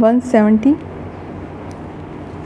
170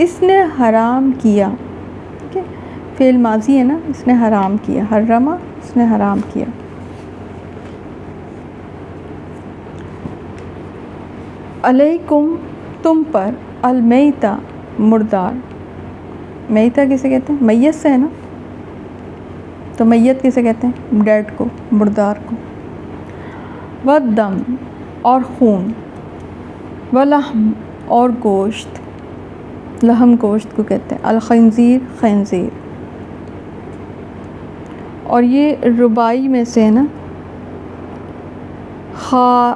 اس نے حرام کیا، ٹھیک ہے، فعل ماضی ہے نا، اس نے حرام کیا، حرما اس نے حرام کیا، علیکم تم پر، المیتہ مردار، میتہ کسے کہتے ہیں؟ میت سے ہے نا، تو میت کسے کہتے ہیں؟ ڈیڈ کو، مردار کو، والدم اور خون، ولحم اور گوشت، لحم گوشت کو کہتے ہیں، الخنزیر خنزیر، اور یہ ربائی میں سے ہے نا، خا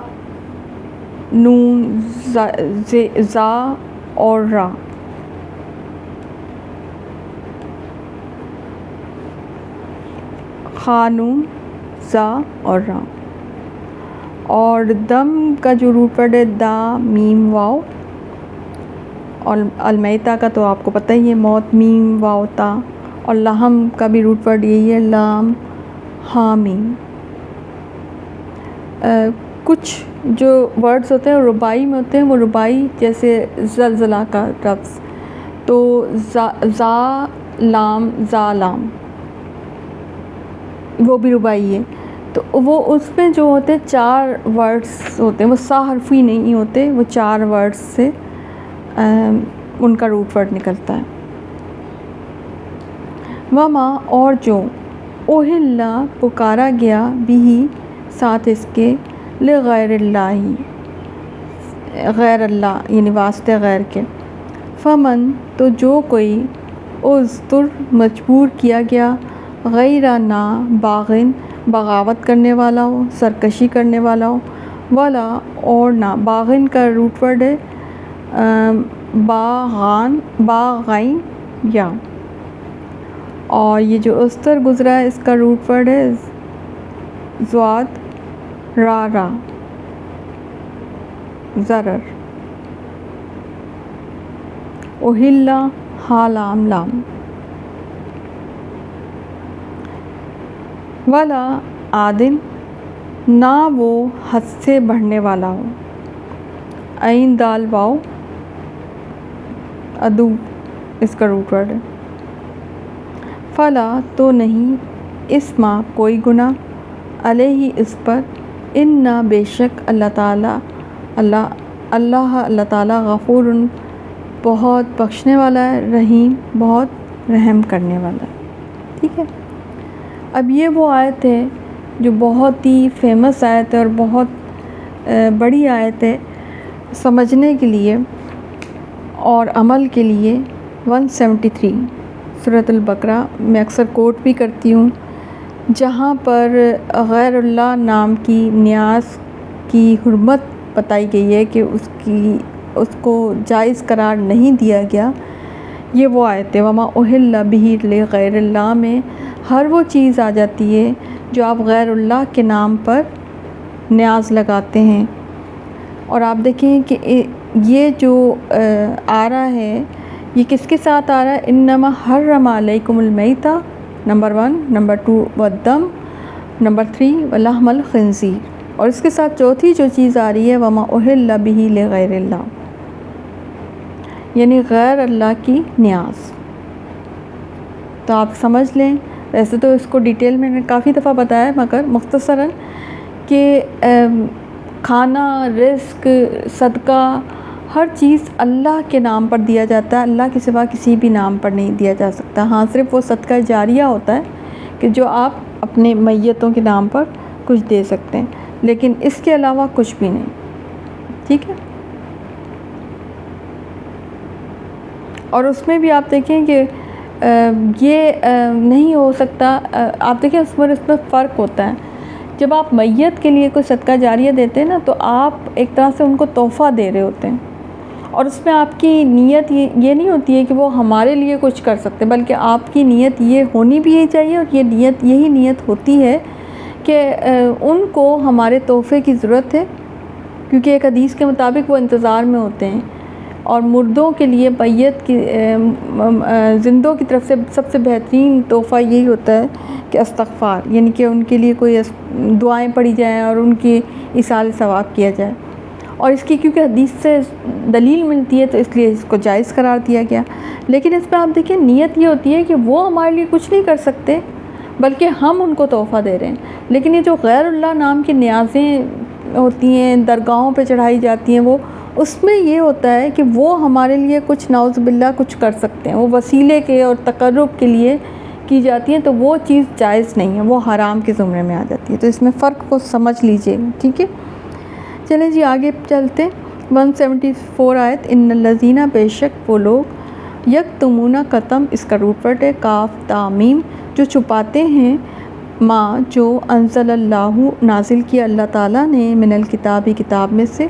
نون زا اور را، خانون زا اور را، اور دم کا جو روٹ ورڈ ہے دا میم واو، اور المیتہ کا تو آپ کو پتہ ہی ہے، موت میم واو تا، اور لحم کا بھی روٹ ورڈ یہی ہے، لام ہا میم۔ کچھ جو ورڈز ہوتے ہیں ربائی میں ہوتے ہیں، وہ ربائی جیسے زلزلہ کا لفظ، تو زا لام زا لام وہ بھی ربائی ہے، تو وہ اس میں جو ہوتے ہیں 4 ورڈز ہوتے ہیں، وہ سا حرفی نہیں ہوتے، وہ 4 ورڈز سے ان کا روٹ ورڈ نکلتا ہے۔ وما اور جو، اوہلا پکارا گیا، بھی ساتھ اس کے، لغیر اللہ غیر اللہ یعنی واسطے غیر کے، فمن تو جو کوئی، اضطر مجبور کیا گیا، غیر نا باغن بغاوت کرنے والا ہو، سرکشی کرنے والا ہو، ولا اور نہ، باغن کا روٹ ورڈ ہے باغان باغین یا، اور یہ جو استر گزرا ہے اس کا روٹ ورڈ ہے زواد را را، ضرر، اوہلا ہا لام لام، ولا عادن نہ وہ حد سے بڑھنے والا ہو، عین دال واو ادو اس کا روٹ ورڈ ہے، فلا تو نہیں، اسما کوئی گناہ، علیہ اس پر، انا بے شک اللہ تعالیٰ اللہ تعالیٰ غفور بہت بخشنے والا ہے، رحیم بہت رحم کرنے والا ہے، ٹھیک ہے۔ اب یہ وہ آیت ہے جو بہت ہی فیمس آیت ہے اور بہت بڑی آیت ہے سمجھنے کے لیے اور عمل کے لیے۔ 173 سورۃ البقرہ میں اکثر کوٹ بھی کرتی ہوں، جہاں پر غیر اللہ نام کی نیاز کی حرمت بتائی گئی ہے کہ اس کو جائز قرار نہیں دیا گیا۔ یہ وہ آیت ہے، وما اہل بہ لغیر اللہ میں ہر وہ چیز آ جاتی ہے جو آپ غیر اللہ کے نام پر نیاز لگاتے ہیں۔ اور آپ دیکھیں کہ یہ جو آ رہا ہے یہ کس کے ساتھ آ رہا ہے؟ انما حرم علیکم المیتہ نمبر 1، نمبر 2 والدم، نمبر 3 ولحم الخنزیر، اور اس کے ساتھ چوتھی جو چیز آ رہی ہے وما اہل بہ لغیر اللہ، یعنی غیر اللہ کی نیاز۔ تو آپ سمجھ لیں، ویسے تو اس کو ڈیٹیل میں نے کافی دفعہ بتایا ہے، مگر مختصراً کہ کھانا، رزق، صدقہ، ہر چیز اللہ کے نام پر دیا جاتا ہے، اللہ کے سوا کسی بھی نام پر نہیں دیا جا سکتا۔ ہاں صرف وہ صدقہ جاریہ ہوتا ہے کہ جو آپ اپنے میتوں کے نام پر کچھ دے سکتے ہیں، لیکن اس کے علاوہ کچھ بھی نہیں، ٹھیک ہے۔ اور اس میں بھی آپ دیکھیں کہ یہ نہیں ہو سکتا، آپ دیکھیں اس میں فرق ہوتا ہے۔ جب آپ میت کے لیے کوئی صدقہ جاریہ دیتے ہیں نا، تو آپ ایک طرح سے ان کو تحفہ دے رہے ہوتے ہیں، اور اس میں آپ کی نیت یہ نہیں ہوتی ہے کہ وہ ہمارے لیے کچھ کر سکتے، بلکہ آپ کی نیت یہ ہونی بھی یہی چاہیے، اور یہی نیت ہوتی ہے کہ ان کو ہمارے تحفے کی ضرورت ہے، کیونکہ ایک حدیث کے مطابق وہ انتظار میں ہوتے ہیں، اور مردوں کے لیے میت کی زندوں کی طرف سے سب سے بہترین تحفہ یہی ہوتا ہے کہ استغفار، یعنی کہ ان کے لیے کوئی دعائیں پڑھی جائیں اور ان کی ایصال ثواب کیا جائے۔ اور اس کی کیونکہ حدیث سے دلیل ملتی ہے تو اس لیے اس کو جائز قرار دیا گیا. لیکن اس میں آپ دیکھیں نیت یہ ہوتی ہے کہ وہ ہمارے لیے کچھ نہیں کر سکتے بلکہ ہم ان کو تحفہ دے رہے ہیں. لیکن یہ جو غیر اللہ نام کی نیازیں ہوتی ہیں درگاہوں پہ چڑھائی جاتی ہیں وہ اس میں یہ ہوتا ہے کہ وہ ہمارے لیے کچھ نعوذ باللہ کچھ کر سکتے ہیں, وہ وسیلے کے اور تقرب کے لیے کی جاتی ہیں, تو وہ چیز جائز نہیں ہے, وہ حرام کے زمرے میں آ جاتی ہے. تو اس میں فرق کو سمجھ لیجئے, ٹھیک ہے. چلیں جی آگے چلتے. 174 آیت, ان الذین بے شک وہ لوگ یکتمون قتم, اس کا روٹ ورڈ ہے کاف تا میم, جو چھپاتے ہیں ما جو انزل اللہ نازل کیا اللہ تعالیٰ نے من الکتاب کتاب میں سے,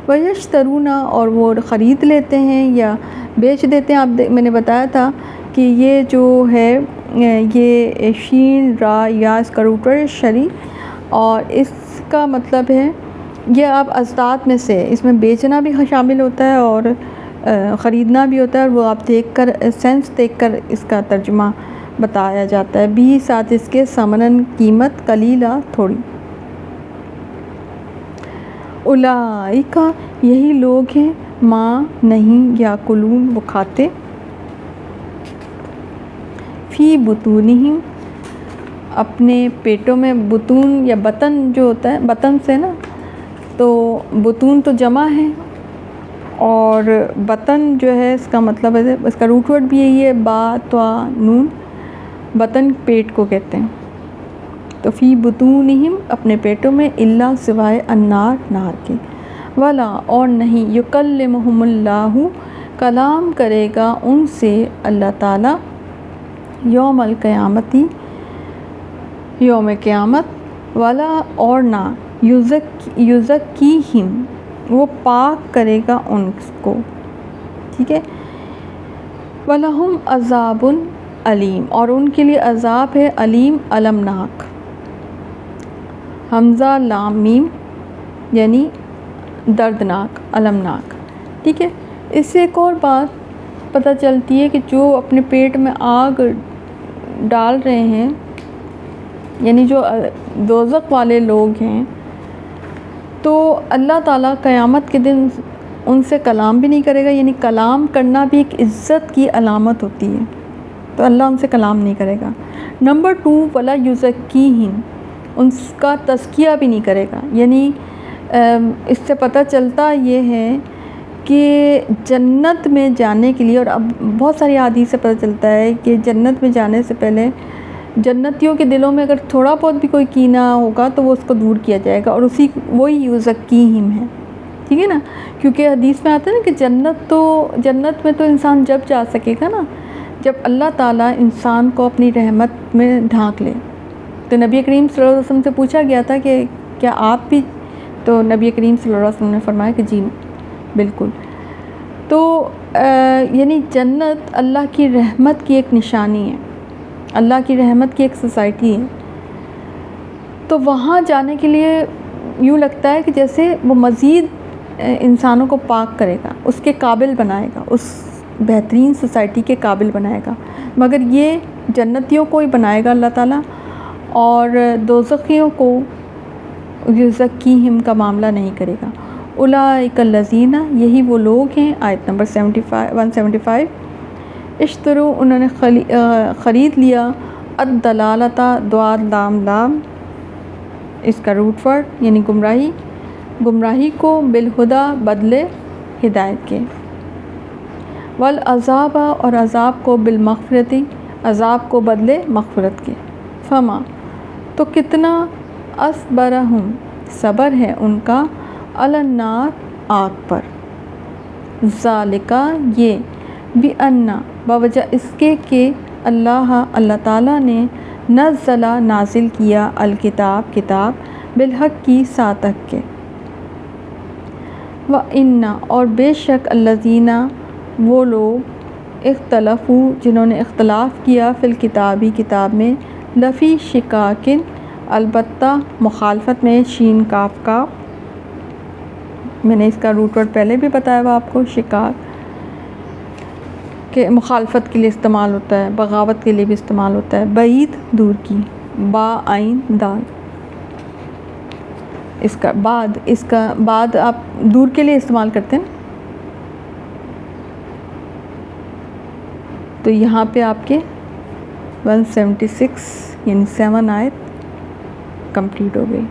ویشترون اور وہ خرید لیتے ہیں یا بیچ دیتے ہیں. میں نے بتایا تھا کہ یہ جو ہے یہ شین را یا اس کا روٹ ورڈ شری, اور اس کا مطلب ہے یہ آپ ازداد میں سے, اس میں بیچنا بھی شامل ہوتا ہے اور خریدنا بھی ہوتا ہے, اور وہ آپ دیکھ کر سینس دیکھ کر اس کا ترجمہ بتایا جاتا ہے. بھی ساتھ اس کے ثمناً قیمت, قلیلہ تھوڑی. اولئک یہی لوگ ہیں ماں نہیں یاکلون وہ کھاتے, فی بطونہم اپنے پیٹوں میں. بطون یا بطن جو ہوتا ہے, بطن سے نا, تو بطون تو جمع ہے اور بطن جو ہے اس کا مطلب ہے, اس کا روٹ ورڈ بھی یہی ہے با توا نون, بطن پیٹ کو کہتے ہیں. تو فی بطونہم اپنے پیٹوں میں, الا سوائے النار نار کے, ولا اور نہیں, یکلمہم اللہ کلام کرے گا ان سے اللہ تعالیٰ, یوم القیامتی یوم قیامت, ولا اور نہ, یزکیہم وہ پاک کرے گا ان کو, ٹھیک ہے. وَلَهُمْ عَذَابٌ علیم اور ان کے لیے عذاب ہے علیم, المناک. حمزہ لام میم یعنی دردناک, المناک, ٹھیک ہے. اس سے ایک اور بات پتہ چلتی ہے کہ جو اپنے پیٹ میں آگ ڈال رہے ہیں, یعنی جو دوزخ والے لوگ ہیں, تو اللہ تعالیٰ قیامت کے دن ان سے کلام بھی نہیں کرے گا. یعنی کلام کرنا بھی ایک عزت کی علامت ہوتی ہے, تو اللہ ان سے کلام نہیں کرے گا. نمبر 2, ولا یزکیہم ان کا تزکیہ بھی نہیں کرے گا. یعنی اس سے پتہ چلتا یہ ہے کہ جنت میں جانے کے لیے, اور اب بہت ساری احادیث سے پتہ چلتا ہے کہ جنت میں جانے سے پہلے جنتیوں کے دلوں میں اگر تھوڑا بہت بھی کوئی کینہ ہوگا تو وہ اس کو دور کیا جائے گا, اور وہی یزکیہم ہے, ٹھیک ہے نا. کیونکہ حدیث میں آتا ہے نا کہ جنت میں تو انسان جب جا سکے گا نا جب اللہ تعالیٰ انسان کو اپنی رحمت میں ڈھانک لے. تو نبی کریم صلی اللہ علیہ وسلم سے پوچھا گیا تھا کہ کیا آپ بھی, تو نبی کریم صلی اللہ علیہ وسلم نے فرمایا کہ جی بالکل. تو یعنی جنت اللہ کی رحمت کی ایک نشانی ہے, اللہ کی رحمت کی ایک سوسائٹی ہے. تو وہاں جانے کے لیے یوں لگتا ہے کہ جیسے وہ مزید انسانوں کو پاک کرے گا, اس کے قابل بنائے گا, اس بہترین سوسائٹی کے قابل بنائے گا. مگر یہ جنتیوں کو ہی بنائے گا اللہ تعالیٰ, اور دوزخیوں کو یزکیہم کا معاملہ نہیں کرے گا. اولئک الذین یہی وہ لوگ ہیں. آیت نمبر 175, اشترو انہوں نے خرید لیا, الدلالتا دواد لام لام اس کا روٹ ورڈ یعنی گمراہی کو, بالہدا بدلے ہدایت کے, والعذاب اور عذاب کو, بالمغفرتی عذاب کو بدلے مغفرت کے. فما تو کتنا, اصبرہم صبر ہے ان کا, علی النار آگ پر, ذالکا یہ, بِأَنَّ بوجہ اس کے کہ اللہ تعالیٰ نے نزلہ نازل کیا الکتاب کتاب, بالحق کی ساتھ حق کے, وَإِنَّ اور بے شک الذین وہ لوگ, اختلفوا جنہوں نے اختلاف کیا, فی الکتاب کتاب میں, لفی شقاقٍ البتہ مخالفت میں, شین کاف کا, میں نے اس کا روٹ ورڈ پہلے بھی بتایا ہوا آپ کو, شقاق کہ مخالفت کے لیے استعمال ہوتا ہے, بغاوت کے لیے بھی استعمال ہوتا ہے, بعید دور کی, با عین دال. اس کا بعد آپ دور کے لیے استعمال کرتے ہیں. تو یہاں پہ آپ کے 176 یعنی 7 آیت کمپلیٹ ہو گئی.